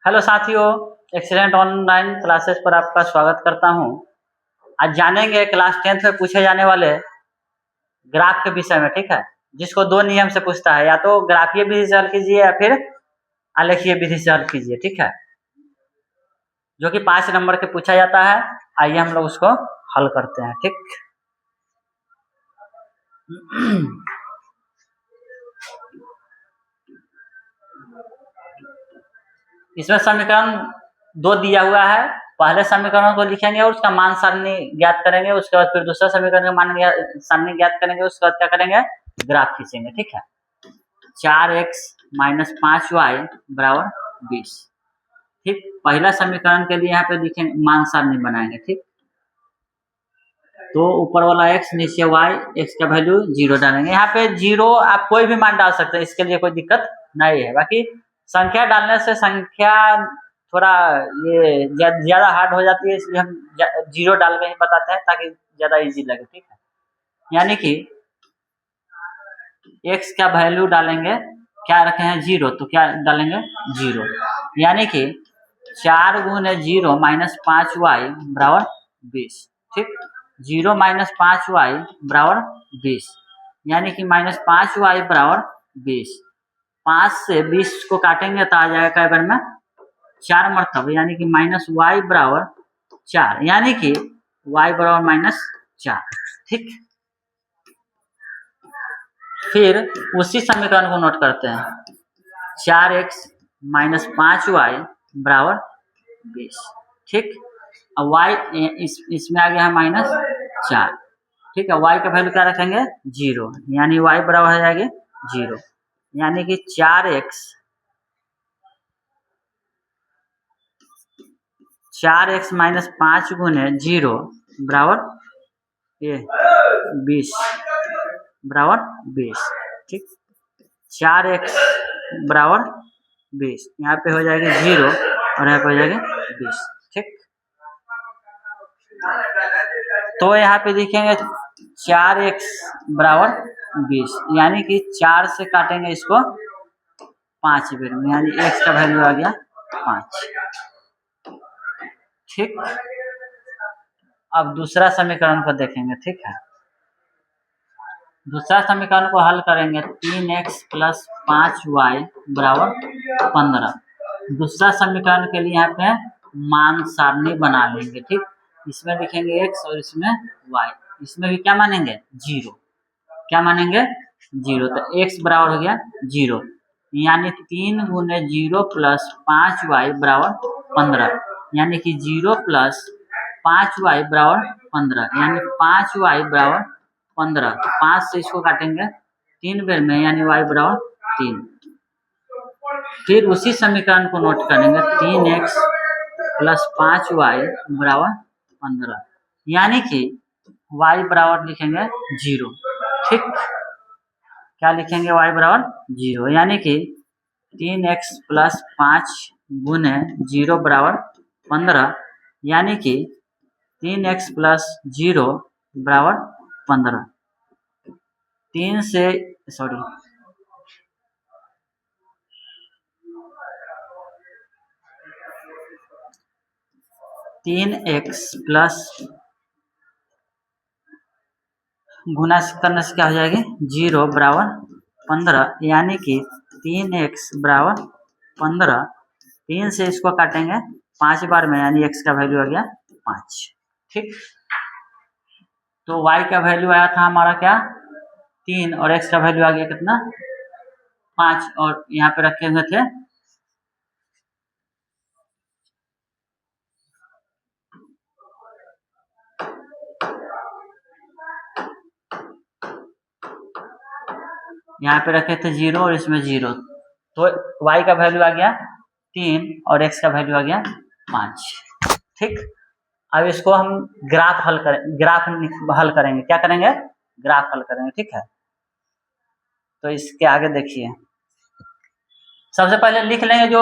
Hello साथियों, excellent online classes पर आपका स्वागत करता हूं। आज जानेंगे क्लास 10th में पूछे जाने वाले ग्राफ के विषय में। ठीक है, जिसको दो नियम से पूछता है, या तो ग्राफीय विधि से हल कीजिए या फिर आलेखीय विधि से हल कीजिए। ठीक है, जो कि 5 नंबर के पूछा जाता है। आइए हम लोग उसको हल करते हैं। ठीक, इसमें समीकरण दो दिया हुआ है। पहले समीकरण को लिखेंगे और उसका मान सारणी ज्ञात करेंगे। उसके बाद फिर दूसरा समीकरण का मान सारणी ज्ञात करेंगे। उसके बाद क्या करेंगे, ग्राफ खींचेंगे। ठीक है, 4x माइनस 5y बराबर 20। ठीक, पहला समीकरण के लिए यहाँ पे लिखेंगे, मान सारणी बनाएंगे। ठीक, तो ऊपर वाला x नीचे y, x का वैल्यू 0 डालेंगे। यहाँ पे 0 आप कोई भी मान डाल सकते हैं, इसके लिए कोई दिक्कत नहीं है। बाकी संख्या डालने से संख्या थोड़ा ये ज्यादा हार्ड हो जाती है, इसलिए हम 0 डाल के ही बताते हैं ताकि ज्यादा इजी लगे। ठीक है, यानी कि x का वैल्यू डालेंगे, क्या रखे हैं 0, तो क्या डालेंगे 0, यानी कि 4 गुने 0 माइनस 5y बराबर 20। ठीक, 0 माइनस 5y बराबर 20, यानी कि माइनस 5y बराबर 20। 5 से 20 को काटेंगे तो आ जाएगा कई बार में 4 मरतब, यानी कि माइनस y बराबर 4, यानी कि y बराबर माइनस 4। ठीक, फिर उसी समीकरण को नोट करते हैं, 4x माइनस 5y बराबर 20। ठीक, अब y इसमें आ गया है माइनस 4। ठीक है, y का वैल्यू क्या रखेंगे 0, यानी y बराबर हो जाएगा 0, यानी कि 4x माइनस 5 गुने 0 बराबर ये 20 बराबर 20। ठीक, 4x बराबर 20, यहाँ पे हो जाएगा 0 और यहाँ पे हो जाएगा 20। ठीक, तो यहाँ पे लिखेंगे 4x बराबर 20, यानी कि 4 से काटेंगे इसको 5 बेर में, यानी x का वैल्यू आ गया 5। ठीक, अब दूसरा समीकरण को देखेंगे। ठीक है, दूसरा समीकरण को हल करेंगे, 3x प्लस 5y बराबर 15। दूसरा समीकरण के लिए यहाँ पे मान सारणी बना लेंगे। ठीक, इसमें लिखेंगे x और इसमें y, इसमें भी क्या मानेंगे 0, क्या मानेंगे 0, तो x बराबर हो गया 0, यानी 3 गुने 0 प्लस 5y बराबर 15, यानी कि 0 प्लस 5y बराबर 15, यानी 5y बराबर 15। 5 से इसको काटेंगे 3 बेर में, यानी y बराबर 3। फिर उसी समीकरण को नोट करेंगे, 3x प्लस 5y बराबर 15, यानी कि y बराबर लिखेंगे 0। ठीक, क्या लिखेंगे y बराबर 0, यानी कि 3x प्लस 5 गुने 0 बराबर 15, यानी कि 3x प्लस 0 बराबर 15। 3 से 3x प्लस गुना करने से क्या हो जाएगी 0 बराबर 15, यानी कि 3x बराबर 15। 3 से इसको काटेंगे 5 बार में, यानी x का वैल्यू आ गया 5। ठीक, तो y का वैल्यू आया था हमारा क्या 3, और x का वैल्यू आ गया कितना 5, और यहाँ पे रखे हुए थे यहाँ पे रखे थे 0 और इसमें 0, तो y का वैल्यू आ गया 3 और x का वैल्यू आ गया 5। ठीक, अब इसको हम ग्राफ हल करेंगे। क्या करेंगे, ग्राफ हल करेंगे। ठीक है, तो इसके आगे देखिए, सबसे पहले लिख लेंगे जो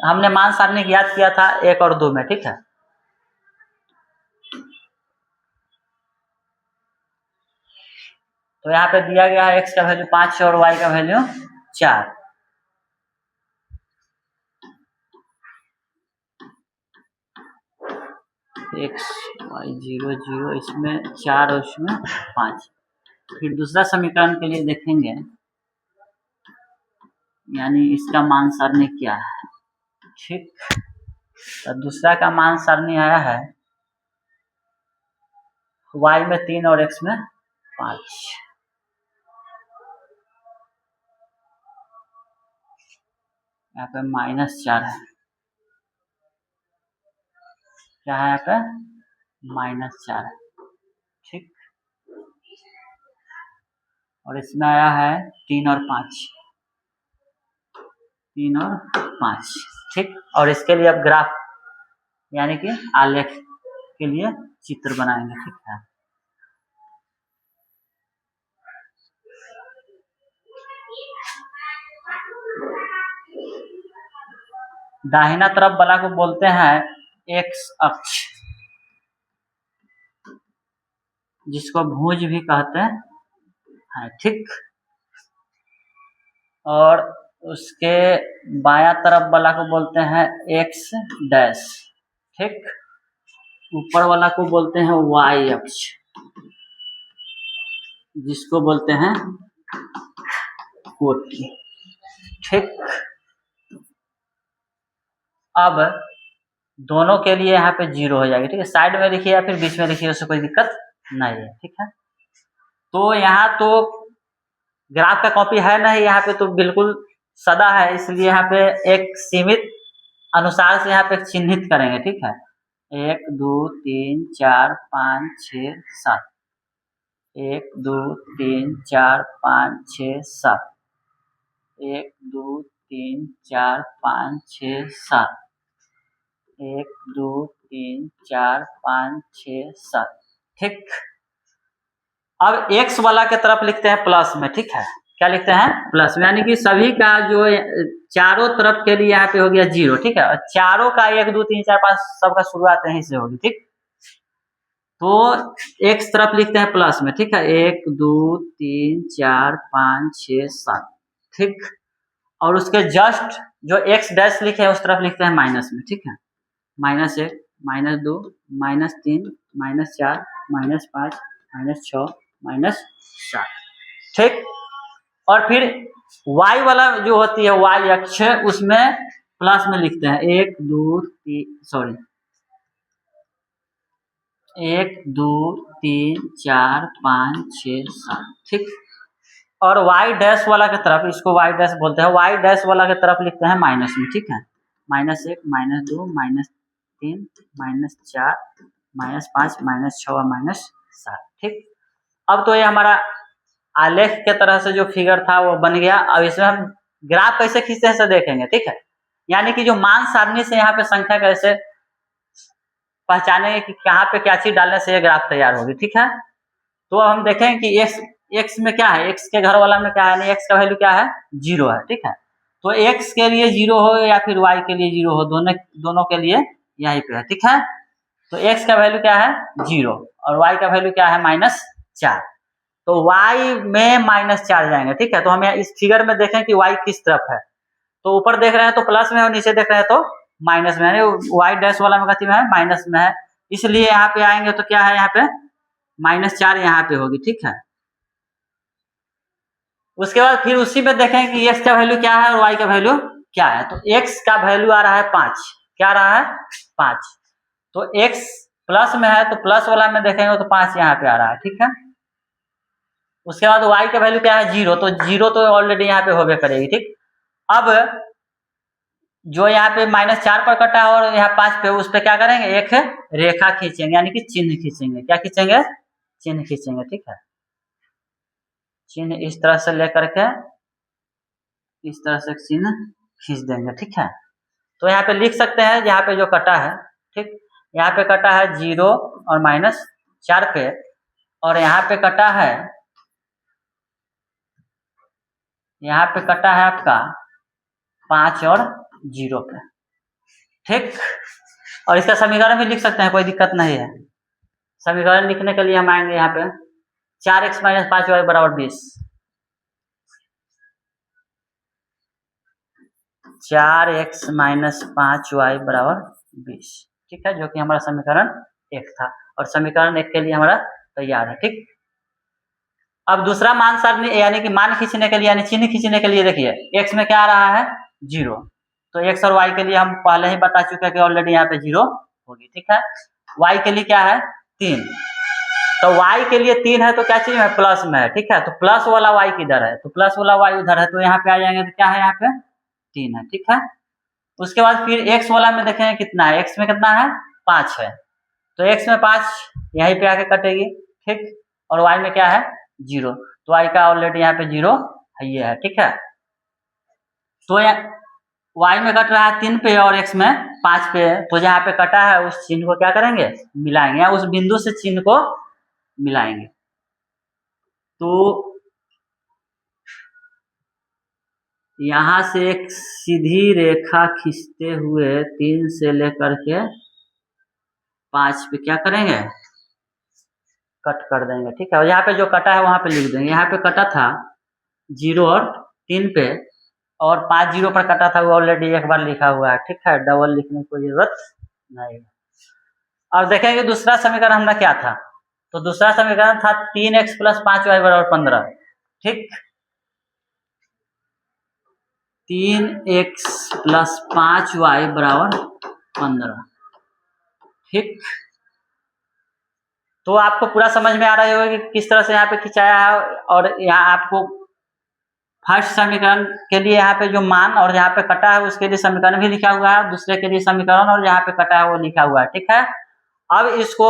हमने मान सारणी ज्ञात किया था 1 और 2 में। ठीक है, तो यहाँ पे दिया गया है x का वैल्यू 5 और y का वैल्यू 4। एक्स वाई 0 0, इसमें 4 और इसमें 5। फिर दूसरा समीकरण के लिए देखेंगे, यानी इसका मान सारणी क्या है। ठीक, तो दूसरा का मान सारणी आया है y में 3 और x में 5। यहाँ पे -4 है, क्या है यहाँ पे -4 है। ठीक, और इसमें आया है 3 और 5, 3 और 5। ठीक, और इसके लिए अब ग्राफ यानी कि आलेख के लिए चित्र बनाएंगे। ठीक है, दाहिना तरफ वाला को बोलते हैं एक्स अक्ष, जिसको भुज भी कहते हैं। ठीक, और उसके बायां तरफ वाला को बोलते हैं एक्स डैश। ठीक, ऊपर वाला को बोलते हैं वाई अक्ष, जिसको बोलते हैं कोटि। ठीक, अब दोनों के लिए यहाँ पे 0 हो जाएगी। ठीक है, साइड में लिखिए या फिर बीच में लिखिए, उससे कोई दिक्कत नहीं है। ठीक है, तो यहाँ तो ग्राफ का कॉपी है नहीं, यहाँ पे तो बिल्कुल सदा है, इसलिए यहाँ पे एक सीमित अनुसार से यहाँ पे चिन्हित करेंगे। ठीक है, 1 2 3 4 5 6 7, 1 2 3 4 5 6 7, 1 2 3 4 5 6 7, 1 2 3 4 5 6 7। ठीक, अब x वाला के तरफ लिखते हैं प्लस में। ठीक है, क्या लिखते हैं प्लस में, यानी कि सभी का जो चारों तरफ के लिए यहाँ पे हो गया 0। ठीक है, और चारों का 1 2 3 4 5 सबका शुरुआत यहीं से होगी। ठीक, तो x तरफ लिखते हैं प्लस में। ठीक है, 1 2 3 4 5 6 7। ठीक, और उसके जस्ट जो x डैश लिखे हैं उस तरफ लिखते हैं माइनस में। ठीक है, -1 -2 -3 -4 -5 -6 -7। ठीक, और फिर y वाला जो होती है y अक्ष, उसमें प्लस में लिखते हैं 1 2 3 1 2 3 4 5 6 7। ठीक, और y डैश वाला के तरफ, इसको y डैश बोलते हैं, y डैश वाला के तरफ लिखते हैं माइनस में। ठीक है, -1 -2 -3 -4 -5 -6 और -7। ठीक, अब तो ये हमारा आलेख के तरह से जो फिगर था वो बन गया। अब इसमें हम ग्राफ कैसे खींचते हैं देखेंगे। ठीक है, यानी कि जो मान सारणी से यहाँ पे संख्या कैसे पहचानेंगे कि कहाँ पे क्या चीज डालने से ये ग्राफ तैयार होगी। ठीक है, तो अब हम देखें कि x में क्या है, x के घर वाला में क्या है, x का वैल्यू क्या है 0 है। ठीक है, तो x के लिए 0 हो या फिर y के लिए 0 हो, दोनों के लिए यहीं पे है। ठीक है, तो x का वैल्यू क्या है 0 और y का वैल्यू क्या है -4, तो y में -4 जाएंगे। ठीक है, तो हम इस फिगर में देखें कि y किस तरफ है, तो ऊपर देख रहे हैं तो प्लस में और नीचे देख रहे हैं तो माइनस में, यानी y डैश वाला में कथी में है माइनस में है, इसलिए यहाँ पे आएंगे तो क्या है यहाँ पे -4 यहाँ पे होगी। ठीक है, उसके बाद फिर उसी में देखें कि x का वैल्यू क्या है और y का वैल्यू क्या है, तो x का वैल्यू आ रहा है 5, क्या आ रहा है 5, तो x प्लस में है तो प्लस वाला में देखेंगे तो 5 यहाँ पे आ रहा है। ठीक है, उसके बाद y का वैल्यू क्या है 0, तो 0 तो ऑलरेडी यहाँ पे होबे करेगी। ठीक, अब जो यहाँ पे -4 पर कटा है और यहाँ 5 पे, उस पे क्या करेंगे एक रेखा खींचेंगे, यानी कि चिन्ह खींचेंगे। क्या खींचेंगे, चिन्ह खींचेंगे। ठीक है, चिन्ह इस तरह से लेकर के इस तरह से चिन्ह खींच देंगे। ठीक है, तो यहाँ पे लिख सकते हैं यहाँ पे जो कटा है। ठीक, यहाँ पे कटा है 0 और -4 पे, और यहाँ पे कटा है, यहाँ पे कटा है आपका 5 और 0 पे। ठीक, और इसका समीकरण भी लिख सकते हैं, कोई दिक्कत नहीं है। समीकरण लिखने के लिए हम आएंगे यहाँ पे 4x - 5y = 20, 4x - 5y = 20। ठीक है, जो कि हमारा समीकरण 1 था और समीकरण 1 के लिए हमारा तैयार है। ठीक, अब दूसरा मान सारणी यानी कि मान खींचने के लिए यानी चिन्ह खींचने के लिए देखिए x में क्या आ रहा है 0, तो x और y के लिए हम पहले ही बता चुके हैं कि ऑलरेडी यहाँ पे 0 होगी। ठीक है, y के लिए क्या है 3, तो y के लिए 3 है तो क्या चीज है प्लस में है। ठीक है, तो प्लस वाला y किधर है, तो प्लस वाला y उधर है, तो यहाँ पे आ जाएंगे तो क्या है यहाँ पे 3 है। ठीक है, उसके बाद फिर x वाला में देखेंगे कितना है, x में कितना है 5 है, तो x में 5 यहीं पे आके कटेगी। ठीक, और y में क्या है 0, तो y का ऑलरेडी यहाँ पे 0 है ये है। ठीक है, तो y में कट रहा है 3 पे और x में 5 पे, तो जहाँ पे कटा है उस चिन्ह को क्या करेंगे मिलाएंगे, या उस बिंदु से चिन्ह को मिलाएंगे। तो यहाँ से एक सीधी रेखा खींचते हुए 3 से लेकर के 5 पे क्या करेंगे कट कर देंगे। ठीक है, और यहाँ पे जो कटा है वहां पे लिख देंगे, यहाँ पे कटा था 0 और 3 पे और 5 0 पर कटा था, वो ऑलरेडी एक बार लिखा हुआ है। ठीक है, डबल लिखने की कोई जरूरत नहीं। अब देखेंगे दूसरा समीकरण हमारा क्या था, तो दूसरा समीकरण था 3x + 5y = 15। ठीक, 3x + 5y = 15। ठीक, तो आपको पूरा समझ में आ रहा होगा कि किस तरह से यहाँ पे खिंचाया है, और यहाँ आपको फर्स्ट समीकरण के लिए यहाँ पे जो मान और यहाँ पे कटा है उसके लिए समीकरण भी लिखा हुआ है, दूसरे के लिए समीकरण और यहाँ पे कटा है वो लिखा हुआ है। ठीक है, अब इसको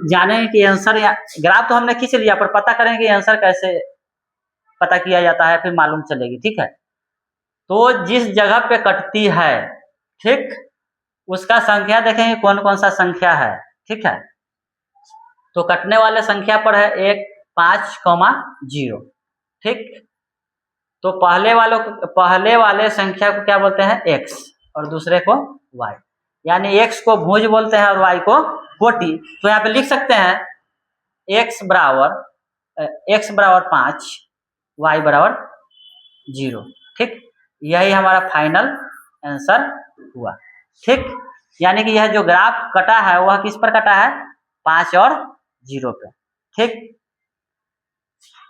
जानेंगे कि आंसर ग्राफ तो हमने खींच लिया, पर पता करेंगे कि आंसर कैसे पता किया जाता है, फिर मालूम चलेगी। ठीक है, तो जिस जगह पे कटती है ठीक उसका संख्या देखेंगे कौन कौन सा संख्या है। ठीक है, तो कटने वाले संख्या पर है 1 5, 0। ठीक, तो पहले वाले संख्या को क्या बोलते हैं x और दूसरे को y, यानी x को भुज बोलते हैं और y को कोटि। तो यहाँ पे लिख सकते हैं x बराबर 5 y बराबर 0। ठीक, यही हमारा फाइनल आंसर हुआ। ठीक, यानी कि यह जो ग्राफ कटा है वह किस पर कटा है 5 और 0 पे। ठीक,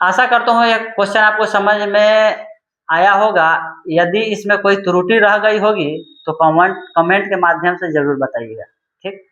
आशा करता हूँ यह क्वेश्चन आपको समझ में आया होगा। यदि इसमें कोई त्रुटि रह गई होगी तो कमेंट के माध्यम से जरूर बताइएगा। ठीक।